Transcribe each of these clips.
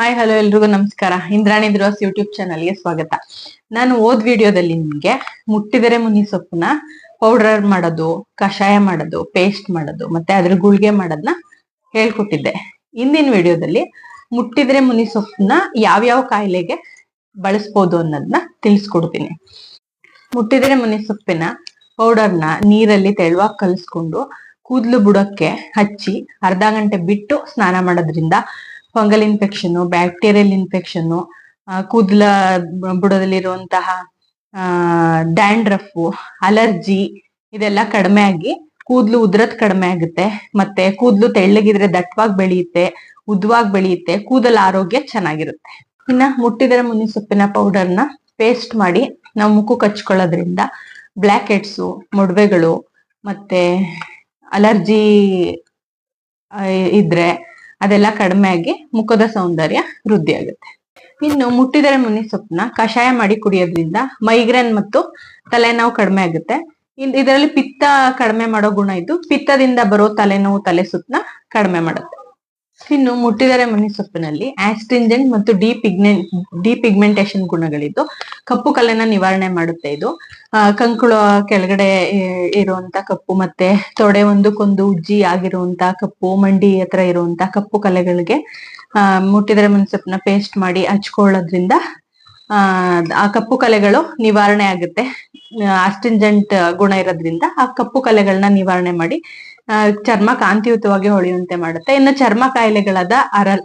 Hi hello ಎಲ್ರಿಗೂ ನಮಸ್ಕಾರ. Indrani Dhruvas YouTube ಚಾನಲ್ಗೆ ಸ್ವಾಗತ. ನಾನು ವಿಡಿಯೋದಲ್ಲಿ ನಿಮ್ಗೆ ಮುಟ್ಟಿದರೆ ಮುನಿ ಸೊಪ್ಪನ್ನ ಪೌಡರ್ ಮಾಡೋದು, ಕಷಾಯ ಮಾಡೋದು, ಪೇಸ್ಟ್ ಮಾಡೋದು ಮತ್ತೆ ಅದ್ರ ಗುಳಿಗೆ ಮಾಡೋದನ್ನ ಹೇಳ್ಕೊಟ್ಟಿದ್ದೆ. ಇಂದಿನ ವಿಡಿಯೋದಲ್ಲಿ ಮುಟ್ಟಿದರೆ ಮುನಿ ಸೊಪ್ಪನ್ನ ಯಾವ್ಯಾವ ಕಾಯಿಲೆಗೆ ಬಳಸ್ಬೋದು ಅನ್ನೋದನ್ನ ತಿಳಿಸ್ಕೊಡ್ತೀನಿ. ಮುಟ್ಟಿದರೆ ಮುನಿ ಸೊಪ್ಪಿನ ಪೌಡರ್ನ ನೀರಲ್ಲಿ ತೆಳುವಾಗಿ ಕಲಿಸ್ಕೊಂಡು ಕೂದಲು ಬುಡಕ್ಕೆ ಹಚ್ಚಿ ಅರ್ಧ ಗಂಟೆ ಬಿಟ್ಟು ಸ್ನಾನ ಮಾಡೋದ್ರಿಂದ ಫಂಗಲ್ ಇನ್ಫೆಕ್ಷನ್, ಬ್ಯಾಕ್ಟೀರಿಯಲ್ ಇನ್ಫೆಕ್ಷನ್, ಕೂದಲ ಬುಡದಲ್ಲಿರುವಂತಹ ಡ್ಯಾಂಡ್ರಫ್, ಅಲರ್ಜಿ ಇದೆಲ್ಲ ಕಡಿಮೆ ಆಗಿ ಕೂದಲು ಉದ್ರತ್ ಕಡಿಮೆ ಆಗುತ್ತೆ. ಮತ್ತೆ ಕೂದಲು ತೆಳ್ಳಗಿದ್ರೆ ದಟ್ಟವಾಗಿ ಬೆಳೆಯುತ್ತೆ, ಉದ್ದವಾಗಿ ಬೆಳೆಯುತ್ತೆ, ಕೂದಲ ಆರೋಗ್ಯ ಚೆನ್ನಾಗಿರುತ್ತೆ. ಇನ್ನ ಮುಟ್ಟಿದರೆ ಮುನಿ ಸೊಪ್ಪಿನ ಪೌಡರ್ನ ಪೇಸ್ಟ್ ಮಾಡಿ ನಾವು ಮುಖಕ್ಕೆ ಹಚ್ಕೊಳ್ಳೋದ್ರಿಂದ ಬ್ಲ್ಯಾಕ್ ಹೆಡ್ಸು, ಮೊಡವೆಗಳು ಮತ್ತೆ ಅಲರ್ಜಿ ಇದ್ರೆ ಅದೆಲ್ಲ ಕಡಿಮೆ ಆಗಿ ಮುಖದ ಸೌಂದರ್ಯ ವೃದ್ಧಿ ಆಗುತ್ತೆ. ಇನ್ನು ಮುಟ್ಟಿದರೆ ಮುನಿ ಸೊಪ್ಪನ್ನ ಕಷಾಯ ಮಾಡಿ ಕುಡಿಯೋದ್ರಿಂದ ಮೈಗ್ರೇನ್ ಮತ್ತು ತಲೆನೋವು ಕಡಿಮೆ ಆಗುತ್ತೆ. ಇದರಲ್ಲಿ ಪಿತ್ತ ಕಡಿಮೆ ಮಾಡೋ ಗುಣ ಇದ್ದು ಪಿತ್ತದಿಂದ ಬರೋ ತಲೆನೋವು, ತಲೆ ಸುತ್ತನ ಕಡಿಮೆ ಮಾಡುತ್ತೆ. ಇನ್ನು ಮುಟ್ಟಿದರೆ ಮುನಿ ಸೊಪ್ಪಿನಲ್ಲಿ ಆಸ್ಟ್ರಿಂಜೆಂಟ್ ಮತ್ತು ಡಿಪಿಗ್ಮೆಂಟೇಶನ್ ಗುಣಗಳಿದ್ದು ಕಪ್ಪು ಕಲೆನ ನಿವಾರಣೆ ಮಾಡುತ್ತೆ. ಇದು ಕಂಕುಳ ಕೆಳಗಡೆ ಇರುವಂತ ಕಪ್ಪು ಮತ್ತೆ ತೊಡೆ ಒಂದಕ್ಕೊಂದು ಉಜ್ಜಿ ಆಗಿರುವಂತ ಕಪ್ಪು, ಮಂಡಿ ಹತ್ರ ಇರುವಂತ ಕಪ್ಪು ಕಲೆಗಳಿಗೆ ಮುಟ್ಟಿದರೆ ಮುನಿ ಸೊಪ್ಪನ್ನ ಪೇಸ್ಟ್ ಮಾಡಿ ಹಚ್ಕೊಳ್ಳೋದ್ರಿಂದ ಆ ಕಪ್ಪು ಕಲೆಗಳು ನಿವಾರಣೆ ಆಗುತ್ತೆ. ಆಸ್ಟ್ರಿಂಜೆಂಟ್ ಗುಣ ಇರೋದ್ರಿಂದ ಆ ಕಪ್ಪು ಕಲೆಗಳನ್ನ ನಿವಾರಣೆ ಮಾಡಿ ಚರ್ಮ ಕಾಂತಿಯುತವಾಗಿ ಹೊಳೆಯುವಂತೆ ಮಾಡುತ್ತೆ. ಇನ್ನು ಚರ್ಮ ಕಾಯಿಲೆಗಳಾದ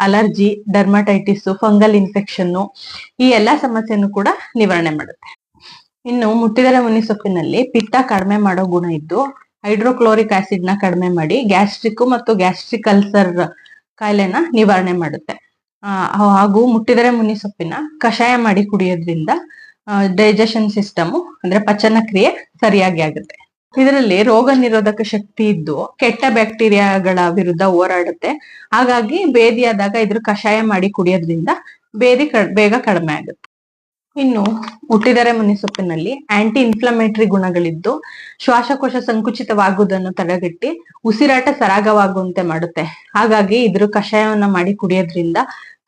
ಅಲರ್ಜಿ, ಡರ್ಮಟೈಟಿಸ್, ಫಂಗಲ್ ಇನ್ಫೆಕ್ಷನ್ ಈ ಎಲ್ಲಾ ಸಮಸ್ಯೆಯನ್ನು ಕೂಡ ನಿವಾರಣೆ ಮಾಡುತ್ತೆ. ಇನ್ನು ಮುಟ್ಟಿದರೆ ಮುನಿ ಸೊಪ್ಪಿನಲ್ಲಿ ಪಿತ್ತ ಕಡಿಮೆ ಮಾಡೋ ಗುಣ ಇದ್ದು ಹೈಡ್ರೋಕ್ಲೋರಿಕ್ ಆಸಿಡ್ ನ ಕಡಿಮೆ ಮಾಡಿ ಗ್ಯಾಸ್ಟ್ರಿಕ್ ಮತ್ತು ಗ್ಯಾಸ್ಟ್ರಿಕ್ ಅಲ್ಸರ್ ಕಾಯಿಲೆನ ನಿವಾರಣೆ ಮಾಡುತ್ತೆ. ಹಾಗೂ ಮುಟ್ಟಿದರೆ ಮುನಿ ಸೊಪ್ಪಿನ ಕಷಾಯ ಮಾಡಿ ಕುಡಿಯೋದ್ರಿಂದ ಡೈಜೆಷನ್ ಸಿಸ್ಟಮ್ ಅಂದ್ರೆ ಪಚನ ಕ್ರಿಯೆ ಸರಿಯಾಗಿ ಆಗುತ್ತೆ. ಇದರಲ್ಲಿ ರೋಗ ನಿರೋಧಕ ಶಕ್ತಿ ಇದ್ದು ಕೆಟ್ಟ ಬ್ಯಾಕ್ಟೀರಿಯಾಗಳ ವಿರುದ್ಧ ಹೋರಾಡುತ್ತೆ. ಹಾಗಾಗಿ ಬೇದಿಯಾದಾಗ ಇದ್ರ ಕಷಾಯ ಮಾಡಿ ಕುಡಿಯೋದ್ರಿಂದ ಬೇದಿ ಬೇಗ ಕಡಿಮೆ ಆಗುತ್ತೆ. ಇನ್ನು ಮುಟ್ಟಿದರೆ ಮುನಿ ಸೊಪ್ಪಿನಲ್ಲಿ ಆಂಟಿ ಇನ್ಫ್ಲಮೇಟರಿ ಗುಣಗಳಿದ್ದು ಶ್ವಾಸಕೋಶ ಸಂಕುಚಿತವಾಗುವುದನ್ನು ತಡೆಗಟ್ಟಿ ಉಸಿರಾಟ ಸರಾಗವಾಗುವಂತೆ ಮಾಡುತ್ತೆ. ಹಾಗಾಗಿ ಇದ್ರ ಕಷಾಯವನ್ನ ಮಾಡಿ ಕುಡಿಯೋದ್ರಿಂದ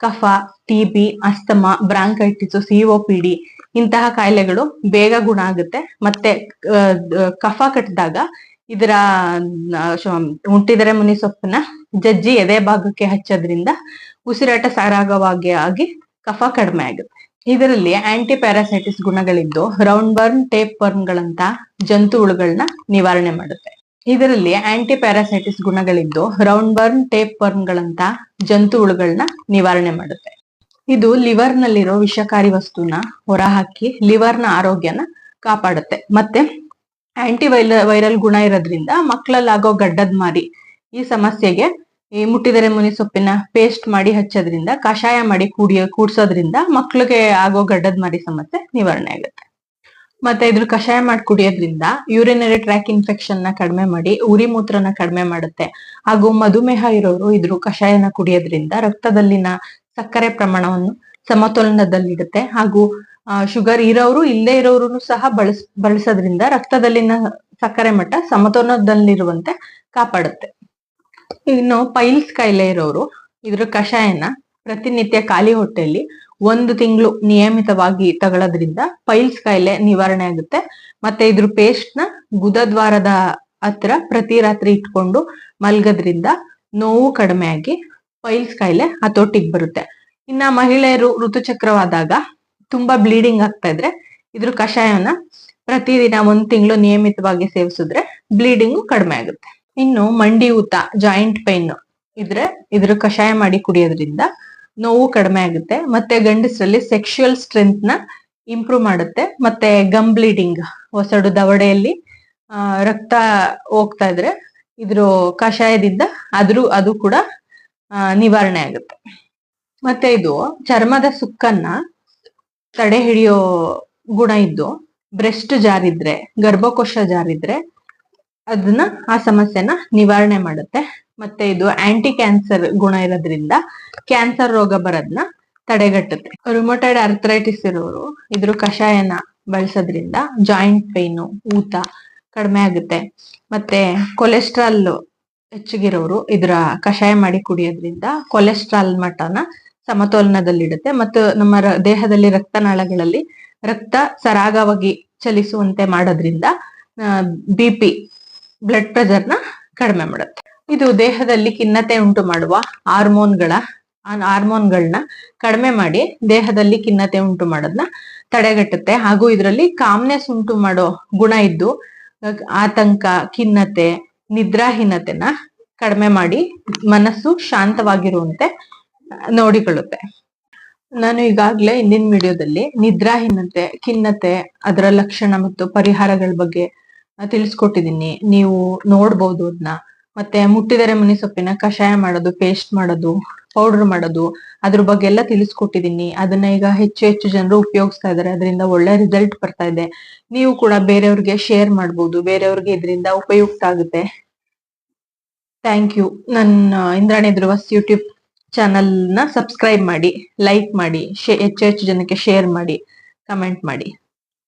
ಕಫ, ಟಿಬಿ, ಅಸ್ತಮಾ, ಬ್ರಾಂಕೈಟಿಸ್, COPD ಇಂತಹ ಕಾಯಿಲೆಗಳು ಬೇಗ ಗುಣ ಆಗುತ್ತೆ. ಮತ್ತೆ ಕಫ ಕಟ್ಟಿದಾಗ ಇದರ ಮುಟ್ಟಿದರೆ ಮುನಿ ಸೊಪ್ಪನ್ನ ಜಜ್ಜಿ ಎದೆ ಭಾಗಕ್ಕೆ ಹಚ್ಚೋದ್ರಿಂದ ಉಸಿರಾಟ ಸರಾಗವಾಗಿ ಆಗಿ ಕಫ ಕಡಿಮೆ ಆಗುತ್ತೆ. ಇದರಲ್ಲಿ ಆಂಟಿ ಪ್ಯಾರಾಸೈಟಿಸ್ ಗುಣಗಳಿದ್ದು ರೌಂಡ್ ಬರ್ನ್, ಟೇಪ್ ಬರ್ನ್ ಗಳಂತ ಜಂತು ಹುಳುಗಳನ್ನ ನಿವಾರಣೆ ಮಾಡುತ್ತೆ. ಇದರಲ್ಲಿ ಆಂಟಿ ಪ್ಯಾರಾಸೈಟಿಸ್ ಗುಣಗಳಿದ್ದು ರೌಂಡ್ ಬರ್ನ್, ಟೇಪ್ ಬರ್ನ್ ಗಳಂತ ಜಂತು ಹುಳುಗಳನ್ನ ನಿವಾರಣೆ ಮಾಡುತ್ತೆ. ಇದು ಲಿವರ್ ನಲ್ಲಿರೋ ವಿಷಕಾರಿ ವಸ್ತುನ ಹೊರಹಾಕಿ ಲಿವರ್ನ ಆರೋಗ್ಯನ ಕಾಪಾಡುತ್ತೆ. ಮತ್ತೆ ಆಂಟಿ ವೈರಲ್ ಗುಣ ಇರೋದ್ರಿಂದ ಮಕ್ಕಳಲ್ಲಾಗೋ ಗಡ್ಡದ ಮಾರಿ ಈ ಸಮಸ್ಯೆಗೆ ಈ ಮುಟ್ಟಿದರೆ ಮುನಿ ಸೊಪ್ಪಿನ ಪೇಸ್ಟ್ ಮಾಡಿ ಹಚ್ಚೋದ್ರಿಂದ, ಕಷಾಯ ಮಾಡಿ ಕೂಡ್ಸೋದ್ರಿಂದ ಮಕ್ಳಿಗೆ ಆಗೋ ಗಡ್ಡದ ಮಾರಿ ಸಮಸ್ಯೆ ನಿವಾರಣೆ ಆಗುತ್ತೆ. ಮತ್ತೆ ಇದ್ರ ಕಷಾಯ ಮಾಡಿ ಕುಡಿಯೋದ್ರಿಂದ ಯೂರಿನರಿ ಟ್ರ್ಯಾಕ್ ಇನ್ಫೆಕ್ಷನ್ ನ ಕಡಿಮೆ ಮಾಡಿ ಉರಿ ಮೂತ್ರನ ಕಡಿಮೆ ಮಾಡುತ್ತೆ. ಹಾಗೂ ಮಧುಮೇಹ ಇರೋರು ಇದ್ರ ಕಷಾಯನ ಕುಡಿಯೋದ್ರಿಂದ ರಕ್ತದಲ್ಲಿನ ಸಕ್ಕರೆ ಪ್ರಮಾಣವನ್ನು ಸಮತೋಲನದಲ್ಲಿಡುತ್ತೆ. ಹಾಗೂ ಶುಗರ್ ಇರೋರು ಇಲ್ಲೇ ಇರೋರು ಸಹ ಬಳಸೋದ್ರಿಂದ ರಕ್ತದಲ್ಲಿನ ಸಕ್ಕರೆ ಮಟ್ಟ ಸಮತೋಲನದಲ್ಲಿರುವಂತೆ ಕಾಪಾಡುತ್ತೆ. ಇನ್ನು ಪೈಲ್ಸ್ ಕಾಯಿಲೆ ಇರೋರು ಇದ್ರ ಕಷಾಯನ ಪ್ರತಿನಿತ್ಯ ಖಾಲಿ ಹೊಟ್ಟೆಯಲ್ಲಿ 1 ತಿಂಗಳು ನಿಯಮಿತವಾಗಿ ತಗೊಳ್ಳೋದ್ರಿಂದ ಪೈಲ್ಸ್ ಕಾಯಿಲೆ ನಿವಾರಣೆ ಆಗುತ್ತೆ. ಮತ್ತೆ ಇದ್ರ ಪೇಸ್ಟ್ ನ ಗುದದ್ವಾರದ ಹತ್ರ ಪ್ರತಿ ರಾತ್ರಿ ಇಟ್ಕೊಂಡು ಮಲ್ಗೋದ್ರಿಂದ ನೋವು ಕಡಿಮೆ ಆಗಿ ಪೈಲ್ಸ್ ಕಾಯಿಲೆ ಹತೋಟಿಗೆ ಬರುತ್ತೆ. ಇನ್ನ ಮಹಿಳೆಯರು ಋತುಚಕ್ರವಾದಾಗ ತುಂಬಾ ಬ್ಲೀಡಿಂಗ್ ಆಗ್ತಾ ಇದ್ರೆ ಇದ್ರ ಕಷಾಯನ ಪ್ರತಿದಿನ 1 ತಿಂಗಳು ನಿಯಮಿತವಾಗಿ ಸೇವಿಸಿದ್ರೆ ಬ್ಲೀಡಿಂಗು ಕಡಿಮೆ ಆಗುತ್ತೆ. ಇನ್ನು ಮಂಡಿ ಊತ, ಜಾಯಿಂಟ್ ಪೈನ್ ಇದ್ರ ಕಷಾಯ ಮಾಡಿ ಕುಡಿಯೋದ್ರಿಂದ ನೋವು ಕಡಿಮೆ ಆಗುತ್ತೆ. ಮತ್ತೆ ಗಂಡಸರಲ್ಲಿ ಸೆಕ್ಷುಯಲ್ ಸ್ಟ್ರೆಂತ್ ನ ಇಂಪ್ರೂವ್ ಮಾಡುತ್ತೆ. ಮತ್ತೆ ಗಮ್ ಬ್ಲೀಡಿಂಗ್, ಹೊಸಡು ದವಡೆಯಲ್ಲಿ ರಕ್ತ ಹೋಗ್ತಾ ಇದ್ರೆ ಇದ್ರ ಕಷಾಯದಿಂದ ಅದು ಕೂಡ ನಿವಾರಣೆ ಆಗುತ್ತೆ. ಮತ್ತೆ ಇದು ಚರ್ಮದ ಸುಕ್ಕನ್ನ ತಡೆ ಹಿಡಿಯೋ ಗುಣ ಇದ್ದು ಬ್ರೆಸ್ಟ್ ಜಾರಿದ್ರೆ, ಗರ್ಭಕೋಶ ಜಾರಿದ್ರೆ ಅದನ್ನ ಆ ಸಮಸ್ಯೆನ ನಿವಾರಣೆ ಮಾಡುತ್ತೆ. ಮತ್ತೆ ಇದು ಆಂಟಿ ಕ್ಯಾನ್ಸರ್ ಗುಣ ಇರೋದ್ರಿಂದ ಕ್ಯಾನ್ಸರ್ ರೋಗ ಬರೋದನ್ನ ತಡೆಗಟ್ಟುತ್ತೆ. ರುಮಟೈಡ್ ಆರ್ಥರೈಟಿಸ್ ಇರೋರು ಇದ್ರ ಕಷಾಯನ ಬಳಸೋದ್ರಿಂದ ಜಾಯಿಂಟ್ ಪೈನು, ಊತ ಕಡಿಮೆ ಆಗುತ್ತೆ. ಮತ್ತೆ ಕೊಲೆಸ್ಟ್ರಾಲ್ ಹೆಚ್ಚಿಗಿರೋರು ಇದ್ರ ಕಷಾಯ ಮಾಡಿ ಕುಡಿಯೋದ್ರಿಂದ ಕೊಲೆಸ್ಟ್ರಾಲ್ ಮಟ್ಟನ ಸಮತೋಲನದಲ್ಲಿಡುತ್ತೆ ಮತ್ತು ನಮ್ಮ ದೇಹದಲ್ಲಿ ರಕ್ತನಾಳಗಳಲ್ಲಿ ರಕ್ತ ಸರಾಗವಾಗಿ ಚಲಿಸುವಂತೆ ಮಾಡೋದ್ರಿಂದ BP ಬ್ಲಡ್ ಪ್ರೆಷರ್ನ ಕಡಿಮೆ ಮಾಡುತ್ತೆ. ಇದು ದೇಹದಲ್ಲಿ ಖಿನ್ನತೆ ಉಂಟು ಮಾಡುವ ಹಾರ್ಮೋನ್ಗಳನ್ನ ಕಡಿಮೆ ಮಾಡಿ ದೇಹದಲ್ಲಿ ಖಿನ್ನತೆ ಉಂಟು ಮಾಡೋದನ್ನ ತಡೆಗಟ್ಟುತ್ತೆ. ಹಾಗೂ ಇದರಲ್ಲಿ ಕಾಮ್ನೆಸ್ ಉಂಟು ಮಾಡೋ ಗುಣ ಇದ್ದು ಆತಂಕ, ಖಿನ್ನತೆ, ನಿದ್ರಾಹೀನತೆನ ಕಡಿಮೆ ಮಾಡಿ ಮನಸ್ಸು ಶಾಂತವಾಗಿರುವಂತೆ ನೋಡಿಕೊಳ್ಳುತ್ತೆ. ನಾನು ಈಗಾಗ್ಲೇ ಹಿಂದಿನ ವಿಡಿಯೋದಲ್ಲಿ ನಿದ್ರಾಹೀನತೆ, ಖಿನ್ನತೆ, ಅದರ ಲಕ್ಷಣ ಮತ್ತು ಪರಿಹಾರಗಳ ಬಗ್ಗೆ ತಿಳಿಸ್ಕೊಟ್ಟಿದ್ದೀನಿ. ನೀವು ನೋಡ್ಬೋದು ಅದನ್ನ. ಮತ್ತೆ ಮುಟ್ಟಿದರೆ ಮುನಿ ಸೊಪ್ಪಿನ ಕಷಾಯ ಮಾಡೋದು, ಪೇಸ್ಟ್ ಮಾಡೋದು, ಪೌಡರ್ ಮಾಡೋದು, ಅದ್ರ ಬಗ್ಗೆ ಎಲ್ಲ ತಿಳಿಸ್ಕೊಟ್ಟಿದ್ದೀನಿ. ಅದನ್ನ ಈಗ ಹೆಚ್ಚು ಜನರು ಉಪಯೋಗಿಸ್ತಾ ಇದ್ದಾರೆ. ಅದರಿಂದ ಒಳ್ಳೆ ರಿಸಲ್ಟ್ ಬರ್ತಾ ಇದೆ. ನೀವು ಕೂಡ ಬೇರೆಯವ್ರಿಗೆ ಶೇರ್ ಮಾಡ್ಬೋದು. ಬೇರೆಯವ್ರಿಗೆ ಇದರಿಂದ ಉಪಯುಕ್ತ ಆಗುತ್ತೆ. Thank you. ನನ್ನ ಇಂದ್ರಾಣಿ ಧ್ರುವಸ್ ಯೂಟ್ಯೂಬ್ ಚಾನಲ್ನ ಸಬ್ಸ್ಕ್ರೈಬ್ ಮಾಡಿ, ಲೈಕ್ ಮಾಡಿ, ಹೆಚ್ಚು ಜನಕ್ಕೆ ಶೇರ್ ಮಾಡಿ, ಕಮೆಂಟ್ ಮಾಡಿ.